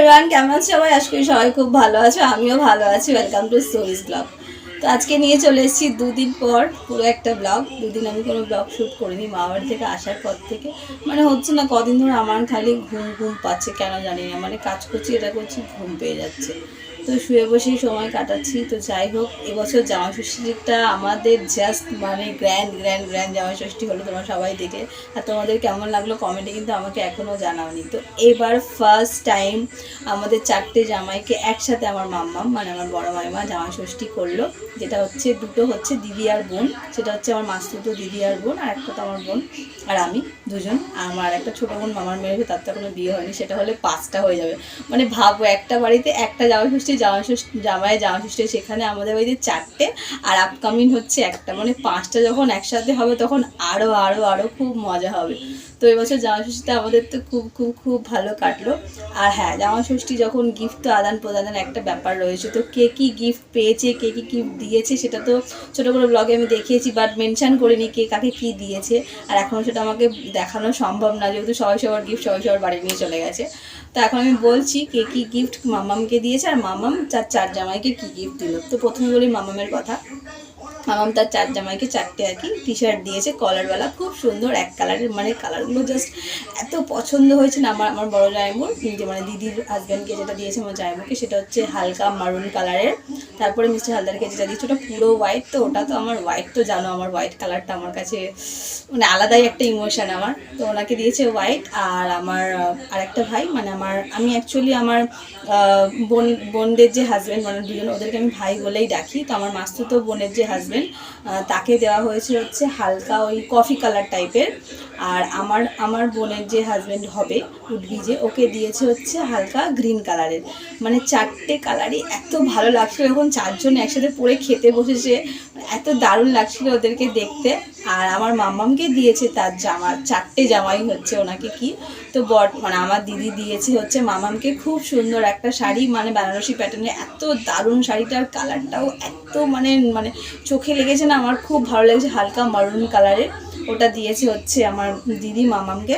Everyone, কেমন আছো সবাই? আজকে সবাই খুব ভালো আছো, আমিও ভালো আছি। ওয়েলকাম টু সোরিস ব্লগ। তো আজকে নিয়ে চলে এসেছি দুদিন পর পুরো একটা ব্লগ। দুদিন আমি কোনো ব্লগ শ্যুট করিনি মা বাড়ি থেকে আসার পর থেকে। মানে হচ্ছে না, কদিন ধরে আমার খালি ঘুম ঘুম পাচ্ছে, কেন জানি না। মানে কাজ করছি, এটা করছি, ঘুম পেয়ে যাচ্ছে। তো শুয়ে বসেই সময় কাটাচ্ছি। তো যাই হোক, এবছর জামাই ষষ্ঠীটা আমাদের জাস্ট মানে গ্র্যান্ড গ্র্যান্ড গ্র্যান্ড জামাই ষষ্ঠী হলো। তোমরা সবাই দেখে, আর তোমাদের কেমন লাগলো কমেন্টে কিন্তু আমাকে এখনও জানাওনি। তো এবার ফার্স্ট টাইম আমাদের 4টে জামাইকে একসাথে আমার মাম্মাম মানে আমার বড় মাইমা জামাই ষষ্ঠী করলো। যেটা হচ্ছে দুটো হচ্ছে দিদি আর বোন, সেটা হচ্ছে আমার মাসতুতো দিদি আর বোন, আর একটা তো আমার বোন আর আমি দুজন। আমার একটা ছোটো বোন মামার মেয়ের, তার তো কোনো বিয়ে হয়নি, সেটা হলে 5টা হয়ে যাবে। মানে ভাবো, একটা বাড়িতে একটা জামাই ষষ্ঠী জামাই ষষ্ঠী, সেখানে আমাদের বাড়িতে 4টে, আর আপকামিং হচ্ছে একটা, মানে 5টা যখন একসাথে হবে তখন আরও আরও আরও খুব মজা হবে। তো এবছর জামাই ষষ্ঠীটা আমাদের তো খুব খুব খুব ভালো কাটলো। আর হ্যাঁ, জামাই ষষ্ঠী যখন গিফট তো আদান প্রদানের একটা ব্যাপার রয়েছে। তো কে কী গিফট পেয়েছে, কে কী গিফট দিয়েছে সেটা তো ছোটো করে ব্লগে আমি দেখিয়েছি, বাট মেনশান করিনি কে কাকে কী দিয়েছে। আর এখনও সেটা আমাকে দেখানো সম্ভব না, যেহেতু সবাই সবার গিফট সবাই সবার বাড়ি নিয়ে চলে গেছে। তো এখন আমি বলছি কে কী গিফট মামামকে দিয়েছে আর মামাম তার 4 জামাইকে কী গিফট দিল। তো প্রথমে বলি মামামের কথা। মামাম তার 4 জামাইকে 4টে আর কি টি শার্ট দিয়েছে, কলারওয়ালা, খুব সুন্দর এক কালারের। মানে কালারগুলো জাস্ট এত পছন্দ হয়েছে না আমার বড় জামাইবুর, যে মানে দিদির হাজব্যান্ডকে যেটা দিয়েছে আমার জামাইবুকে, সেটা হচ্ছে হালকা মারুন কালারের। তারপরে মিস্টার হালদারকে যেটা দিয়েছে ওটা পুরো হোয়াইট। তো ওটা তো আমার হোয়াইট, তো জানো আমার হোয়াইট কালারটা আমার কাছে মানে আলাদাই একটা ইমোশন আমার। তো ওনাকে দিয়েছে হোয়াইট। আর আমার আরেকটা ভাই, মানে আমি অ্যাকচুয়ালি আমার বোনদের যে হাজব্যান্ড, মানে দুজন, ওদেরকে আমি ভাই বলেই ডাকি। তো আমার মাসতুতো বোনের যে হাজব্যান্ড, তাকে দেওয়া হয়েছে হচ্ছে হালকা ওই কফি কালার টাইপের। আর আমার বোনের যে হাজব্যান্ড হবে উডবি, ওকে দিয়েছে হচ্ছে হালকা গ্রিন কালারের। মানে 4টে কালারই এত ভালো লাগছিলো, যখন 4জন একসাথে পরে খেতে বসেছে এত দারুণ লাগছিল ওদেরকে দেখতে। আর আমার মাম্মামকে দিয়েছে তার 4টে জামাই হচ্ছে ওনাকে কি, তো মানে আমার দিদি দিয়েছে হচ্ছে মামামকে খুব সুন্দর একটা শাড়ি, মানে বেনারসি প্যাটার্নের, এত দারুণ শাড়িটার কালারটাও এত মানে মানে চোখে লেগেছে না, আমার খুব ভালো লেগেছে, হালকা মারুন কালারের। ওটা দিয়েছে হচ্ছে আমার দিদি মামামকে।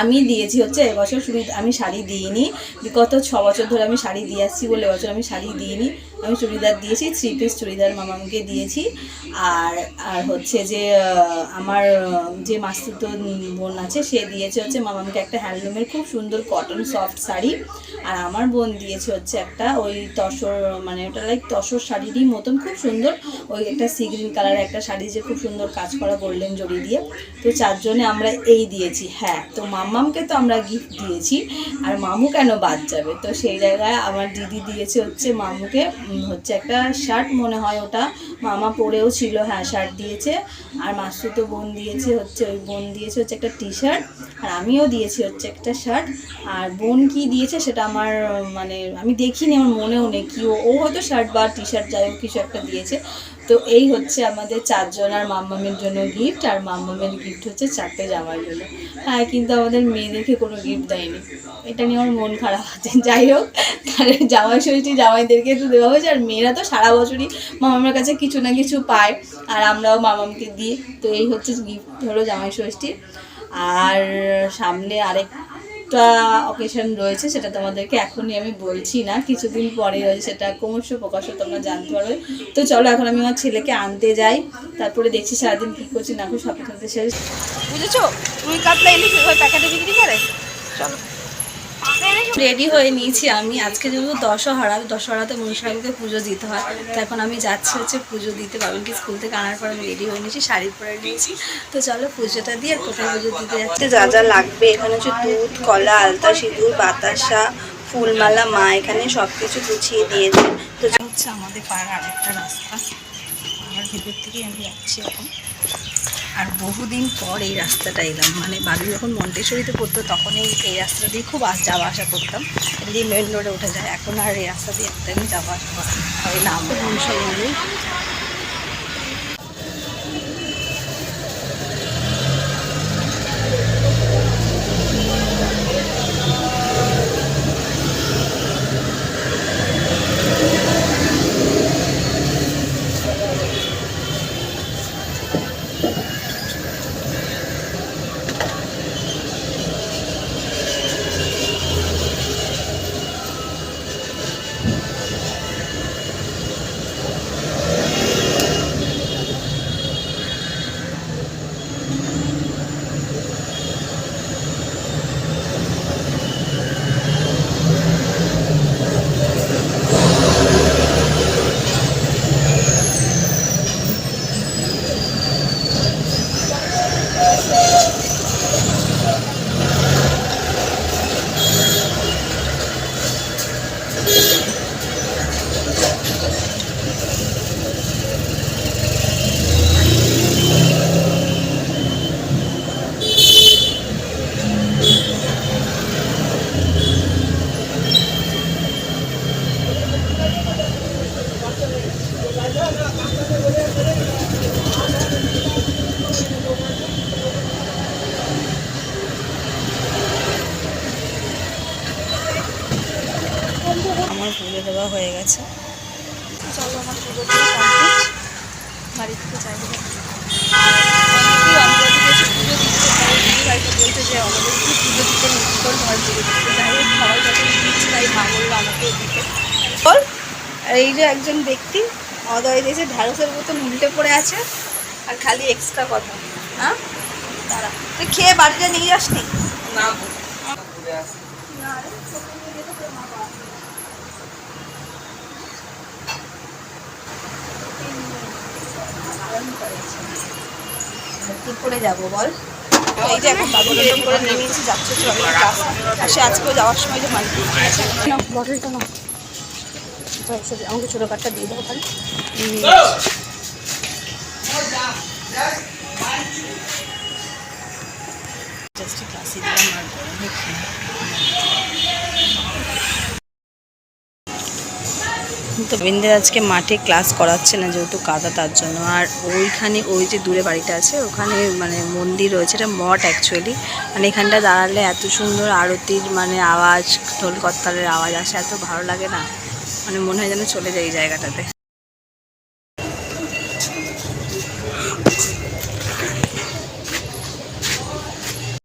আমি দিয়েছি হচ্ছে এবছর আমি শাড়ি দিইনি, বিগত 6 বছর ধরে আমি শাড়ি দিয়ে আসছি বলে এবছর আমি শাড়ি দিইনি। আমি চুড়িদার দিয়েছি, 3 পিস চুড়িদার মামামকে দিয়েছি। আর হচ্ছে যে আমার যে মাসতুতো বোন আছে সে দিয়েছে হচ্ছে মামামকে একটা হ্যান্ডলুমের খুব সুন্দর কটন সফট শাড়ি। আর আমার বোন দিয়েছে হচ্ছে একটা ওই তসর, মানে ওটা লাইক তসর শাড়িরই মতন খুব সুন্দর, ওই একটা সি গ্রিন কালারের একটা শাড়ি, যে খুব সুন্দর কাজ করা গোল্ডেন জড়ি দিয়ে। তো 4জনে আমরা এই দিয়েছি। হ্যাঁ, তো মাম্মামকে তো আমরা গিফট দিয়েছি, আর মামু কেন বাদ যাবে? তো সেই জায়গায় আমার দিদি দিয়েছে হচ্ছে মামুকে হচ্ছে একটা শার্ট, মনে হয় ওটা মামা পরেও ছিল, হ্যাঁ শার্ট দিয়েছে। আর মাসতুতো বোন দিয়েছে হচ্ছে একটা টি শার্ট, আর আমিও দিয়েছি হচ্ছে একটা শার্ট। আর বোন কি দিয়েছে সেটা আমার মানে আমি দেখিনি, আমার মনেও নেই কি, ও হয়তো শার্ট বা টি শার্ট যাই হোক কিছু একটা দিয়েছে। তো এই হচ্ছে আমাদের 4জন আর মাম্মামের জন্য গিফট, আর মাম্মামের গিফট হচ্ছে 4টে জামার জন্য। হ্যাঁ, কিন্তু আমাদের মেয়েদেরকে কোনো গিফট দেয়নি, এটা নিয়ে আমার মন খারাপ আছে। যাই হোক, তাহলে জামাই ষষ্ঠী জামাইদেরকে একটু দেওয়া হয়েছে, আর মেয়েরা তো সারা বছরই মামামের কাছে কিছু না কিছু পায়, আর আমরাও মামামকে দিই। তো এই হচ্ছে গিফট হলো জামাই ষষ্ঠী। আর সামনে আরেকটা অকেশন রয়েছে, সেটা তোমাদেরকে এখনই আমি বলছি না, কিছুদিন পরে রয়েছে, সেটা ক্রমশ প্রকাশ্য তোমরা জানতে পারবে। তো চলো এখন আমি আমার ছেলেকে আনতে যাই, তারপরে দেখছি সারাদিন কী করছি না করছি, সব সাথে শেষ। বুঝেছো, রুই কাতলা ইলিশ ওই প্যাকেটে বিক্রি করে। চলো, রেডি হয়ে নিয়েছি আমি। আজকে যেহেতু দশহরাতে মনসাকে পুজো দিতে হয়, তো এখন আমি যাচ্ছি হচ্ছে পুজো দিতে। বাবুকে স্কুল থেকে আনার পর আমি রেডি হয়ে নিয়েছি, শাড়ি পরে নিয়েছি। তো চলো পুজোটা দিয়ে, আর কোথায় পুজো দিতে যাচ্ছি। যা যা লাগবে এখানে হচ্ছে দুধ, কলা, আলতা, সিঁদুর, বাতাসা, ফুলমালা, মা এখানে সব কিছু গুছিয়ে দিয়েছে। তো হচ্ছে আমাদের পাড়ার আরেকটা রাস্তা, আমার ভেতর থেকে আমি যাচ্ছি এখন। আর বহুদিন পর এই রাস্তাটা এলাম, মানে বাবু যখন মন্টেশ্বরীতে পড়তো তখন এই রাস্তা দিয়ে খুব যাওয়া আসা করতাম, এদিকে মেন রোডে উঠে যায়। এখন আর এই রাস্তা দিয়ে একদমই যাওয়া আসা হয় না। মনসাই আমার পুজো দেওয়া হয়ে গেছে। চলো আমার পুজো দেওয়া কমপ্লিট, বাড়ি থেকে যাই। অনেকেই অঞ্জলি দিয়েছে পুজো দিচ্ছে, তাই হয়তো বলছে যে আমাদের পুজো দিতে নেই, তোর ঘর পুজো দিচ্ছে। যাই হোক সবাই যখন দিচ্ছে তাই মা বললো আমাকেও দিতে। বল, আর এই যে একজন ব্যক্তি অদয় দিয়েছে, ঢ্যাঁড়সের মতন উল্টে পড়ে আছে আর খালি এক্সট্রা কথা। হ্যাঁ তারা তুই খেয়ে বাড়িতে নিয়ে যাসনি? না কি করে যাবো বল? এই যে এখন বাবু এরকম করে নেমেছি, যাচ্ছে চলে আর সে আজকেও যাওয়ার সময় যে মাল বটলটা না আমাকে ছোটো কাঠটা দিয়ে দেবো তাহলে। জাস্ট ক্লাসে দিলাম আর তো বিন্দের আজকে মাঠে ক্লাস করাচ্ছে না যেহেতু কাদা, তার জন্য। আর ওইখানে ওই যে দূরে বাড়িটা আছে ওখানে মানে মন্দির রয়েছে, এটা মঠ অ্যাকচুয়ালি। মানে এখানটা দাঁড়ালে এত সুন্দর আরতির মানে আওয়াজ, ঢোল করতালের আওয়াজ আসে, এত ভালো লাগে না, মানে মনে হয় যেন চলে যায় এই জায়গাটাতে।